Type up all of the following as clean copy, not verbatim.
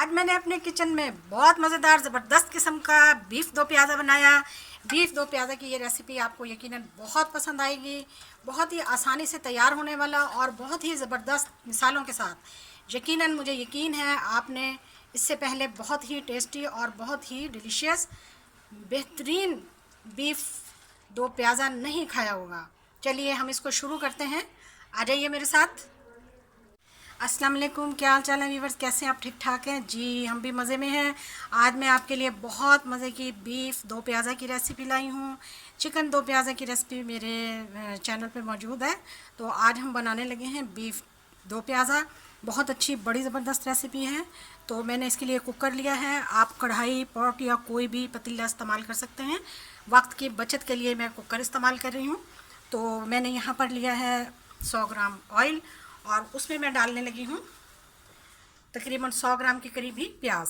आज मैंने अपने किचन में बहुत मज़ेदार ज़बरदस्त किस्म का बीफ दो प्याज़ा बनाया। बीफ दो प्याज़ा की ये रेसिपी आपको यकीनन बहुत पसंद आएगी। बहुत ही आसानी से तैयार होने वाला और बहुत ही ज़बरदस्त मिसालों के साथ। यकीनन मुझे यकीन है आपने इससे पहले बहुत ही टेस्टी और बहुत ही डिलीशियस बेहतरीन बीफ दो प्याज़ा नहीं खाया होगा। चलिए हम इसको शुरू करते हैं। आ जाइए मेरे साथ। अस्सलाम वालेकुम, क्या हाल चाल है व्यूवर्स, कैसे हैं आप? ठीक ठाक हैं जी, हम भी मज़े में हैं। आज मैं आपके लिए बहुत मज़े की बीफ दो प्याज़ा की रेसिपी लाई हूँ। चिकन दो प्याज़ा की रेसिपी मेरे चैनल पे मौजूद है। तो आज हम बनाने लगे हैं बीफ दो प्याज़ा। बहुत अच्छी बड़ी ज़बरदस्त रेसिपी है। तो मैंने इसके लिए कुकर लिया है। आप कढ़ाई, पॉट या कोई भी पतीला इस्तेमाल कर सकते हैं। वक्त की बचत के लिए मैं कुकर इस्तेमाल कर रही हूँ। तो मैंने यहाँ पर लिया है 100 ग्राम ऑयल और उसमें मैं डालने लगी हूँ तकरीबन 100 ग्राम के करीब ही प्याज।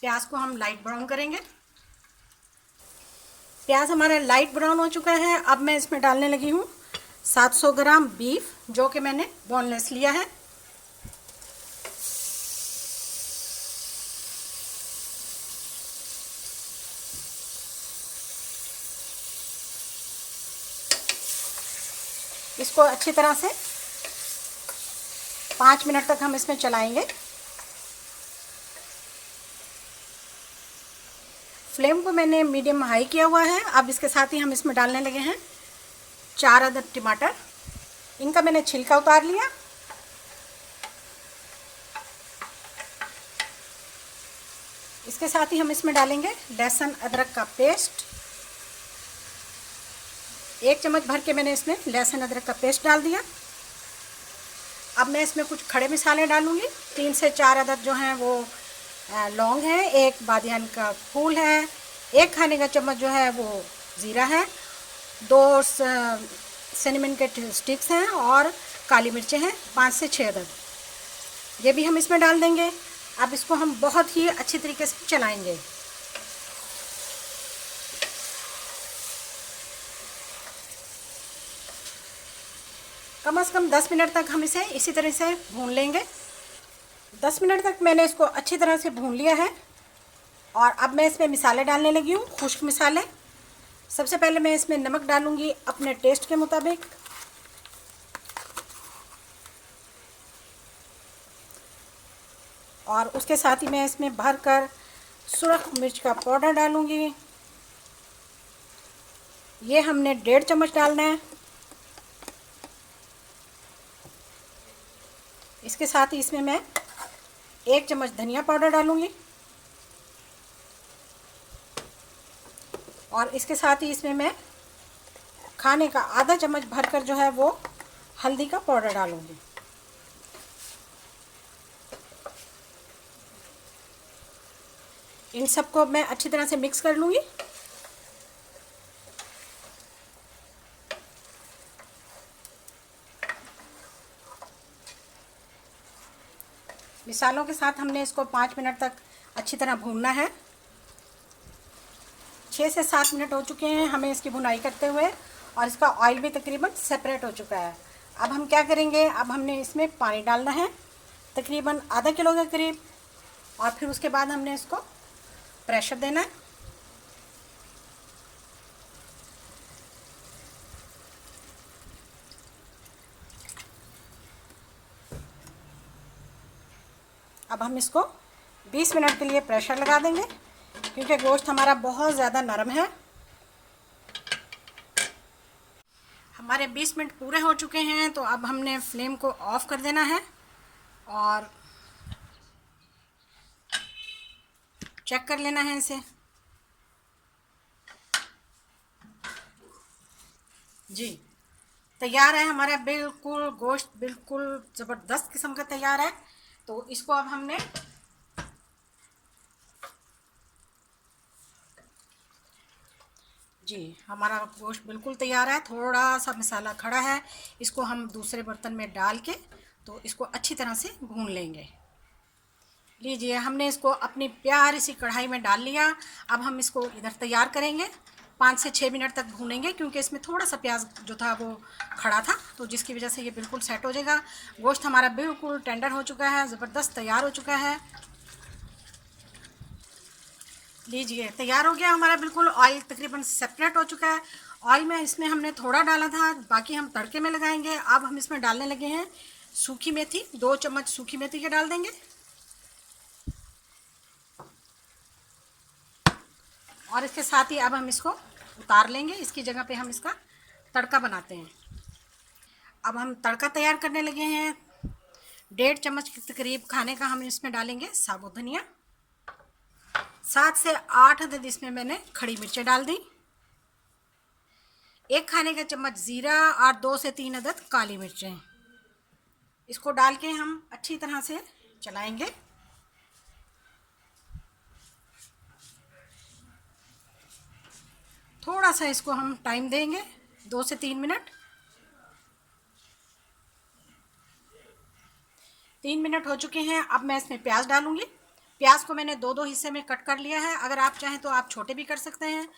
प्याज को हम लाइट ब्राउन करेंगे। प्याज हमारा लाइट ब्राउन हो चुका है। अब मैं इसमें डालने लगी हूँ 700 ग्राम बीफ, जो कि मैंने बोनलेस लिया है। इसको अच्छी तरह से 5 मिनट तक हम इसमें चलाएंगे। फ्लेम को मैंने मीडियम हाई किया हुआ है। अब इसके साथ ही हम इसमें डालने लगे हैं 4 अदद टमाटर। इनका मैंने छिलका उतार लिया। इसके साथ ही हम इसमें डालेंगे लहसुन अदरक का पेस्ट। 1 चम्मच भर के मैंने इसमें लहसुन अदरक का पेस्ट डाल दिया। अब मैं इसमें कुछ खड़े मसाले डालूंगी। 3 से 4 अदद जो हैं वो लौंग है, 1 बादियान का फूल है, 1 खाने का चम्मच जो है वो ज़ीरा है, 2 सिनेमन के स्टिक्स हैं और काली मिर्चें हैं 5 से 6 अदद। ये भी हम इसमें डाल देंगे। अब इसको हम बहुत ही अच्छी तरीके से चलाएंगे। कम से कम 10 मिनट तक हम इसे इसी तरह से भून लेंगे। 10 मिनट तक मैंने इसको अच्छी तरह से भून लिया है। और अब मैं इसमें मसाले डालने लगी हूँ, खुश्क मसाले। सबसे पहले मैं इसमें नमक डालूंगी अपने टेस्ट के मुताबिक। और उसके साथ ही मैं इसमें भरकर सुरख मिर्च का पाउडर डालूंगी। ये हमने 1.5 चम्मच डालना है। इसके साथ ही इसमें मैं 1 चम्मच धनिया पाउडर डालूंगी। और इसके साथ ही इसमें मैं खाने का आधा चम्मच भरकर जो है वो हल्दी का पाउडर डालूंगी। इन सबको मैं अच्छी तरह से मिक्स कर लूँगी। मिसालों के साथ हमने इसको 5 मिनट तक अच्छी तरह भूनना है। 6 से 7 मिनट हो चुके हैं हमें इसकी भुनाई करते हुए और इसका ऑयल भी तकरीबन सेपरेट हो चुका है। अब हम क्या करेंगे, अब हमने इसमें पानी डालना है तकरीबन आधा किलो के करीब। और फिर उसके बाद हमने इसको प्रेशर देना है। अब हम इसको 20 मिनट के लिए प्रेशर लगा देंगे, क्योंकि गोश्त हमारा बहुत ज़्यादा नरम है। हमारे 20 मिनट पूरे हो चुके हैं। तो अब हमने फ्लेम को ऑफ कर देना है और चेक कर लेना है इसे। जी तैयार है हमारा, बिल्कुल गोश्त बिल्कुल ज़बरदस्त किस्म का तैयार है। तो इसको अब हमने जी हमारा गोश्त बिल्कुल तैयार है। थोड़ा सा मसाला खड़ा है, इसको हम दूसरे बर्तन में डाल के तो इसको अच्छी तरह से भून लेंगे। लीजिए हमने इसको अपनी प्यारी सी कढ़ाई में डाल लिया। अब हम इसको इधर तैयार करेंगे 5 से 6 मिनट तक भूनेंगे, क्योंकि इसमें थोड़ा सा प्याज जो था वो खड़ा था, तो जिसकी वजह से ये बिल्कुल सेट हो जाएगा। गोश्त हमारा बिल्कुल टेंडर हो चुका है, ज़बरदस्त तैयार हो चुका है। लीजिए तैयार हो गया हमारा बिल्कुल। ऑयल तकरीबन सेपरेट हो चुका है। ऑयल में इसमें हमने थोड़ा डाला था, बाकी हम तड़के में लगाएंगे। अब हम इसमें डालने लगे हैं सूखी मेथी। 2 चम्मच सूखी मेथी के डाल देंगे, और इसके साथ ही अब हम इसको उतार लेंगे। इसकी जगह पे हम इसका तड़का बनाते हैं। अब हम तड़का तैयार करने लगे हैं। 1.5 चम्मच के करीब खाने का हम इसमें डालेंगे साबुत धनिया। 7 से 8 अदद इसमें मैंने खड़ी मिर्चें डाल दी। 1 खाने का चम्मच ज़ीरा और 2 से 3 अदद काली मिर्चें। इसको डाल के हम अच्छी तरह से चलाएंगे। थोड़ा सा इसको हम टाइम देंगे, 2 से 3 मिनट। 3 मिनट हो चुके हैं। अब मैं इसमें प्याज डालूंगी। प्याज को मैंने 2-2 हिस्से में कट कर लिया है। अगर आप चाहें तो आप छोटे भी कर सकते हैं,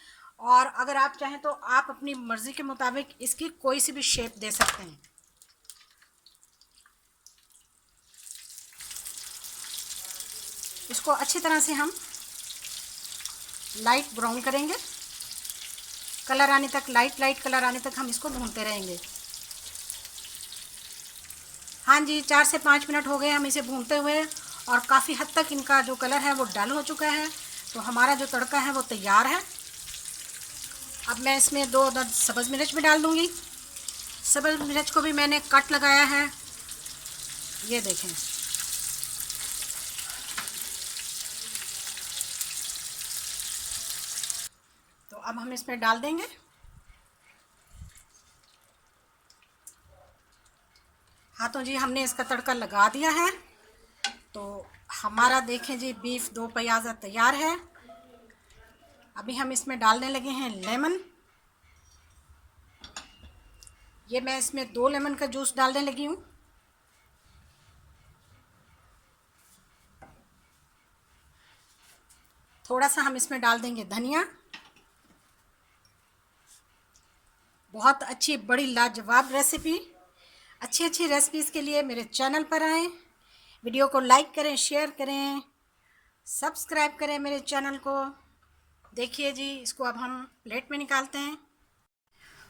और अगर आप चाहें तो आप अपनी मर्ज़ी के मुताबिक इसकी कोई सी भी शेप दे सकते हैं। इसको अच्छी तरह से हम लाइट ब्राउन करेंगे। कलर आने तक, लाइट कलर आने तक हम इसको भूनते रहेंगे। हाँ जी, 4 से 5 मिनट हो गए हम इसे भूनते हुए, और काफ़ी हद तक इनका जो कलर है वो डल हो चुका है। तो हमारा जो तड़का है वो तैयार है। अब मैं इसमें 2 अदद सब्ज़ मिर्च भी डाल दूँगी। सब्ज़ मिर्च को भी मैंने कट लगाया है, ये देखें। तो अब हम इसमें डाल देंगे। हाँ तो जी, हमने इसका तड़का लगा दिया है। तो हमारा देखें जी, बीफ 2 प्याज़ा तैयार है। अभी हम इसमें डालने लगे हैं लेमन। ये मैं इसमें 2 लेमन का जूस डालने लगी हूँ। थोड़ा सा हम इसमें डाल देंगे धनिया। बहुत अच्छी बड़ी लाजवाब रेसिपी। अच्छी रेसिपीज़ के लिए मेरे चैनल पर आएँ, वीडियो को लाइक करें, शेयर करें, सब्सक्राइब करें मेरे चैनल को। देखिए जी, इसको अब हम प्लेट में निकालते हैं।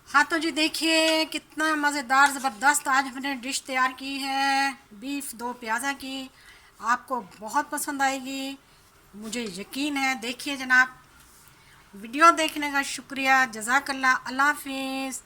हाँ तो जी देखिए, कितना मज़ेदार ज़बरदस्त आज हमने डिश तैयार की है बीफ 2 प्याज़ा की। आपको बहुत पसंद आएगी, मुझे यकीन है। देखिए जनाब, वीडियो देखने का शुक्रिया। जज़ाकल्लाह। अल्लाह हाफिज़।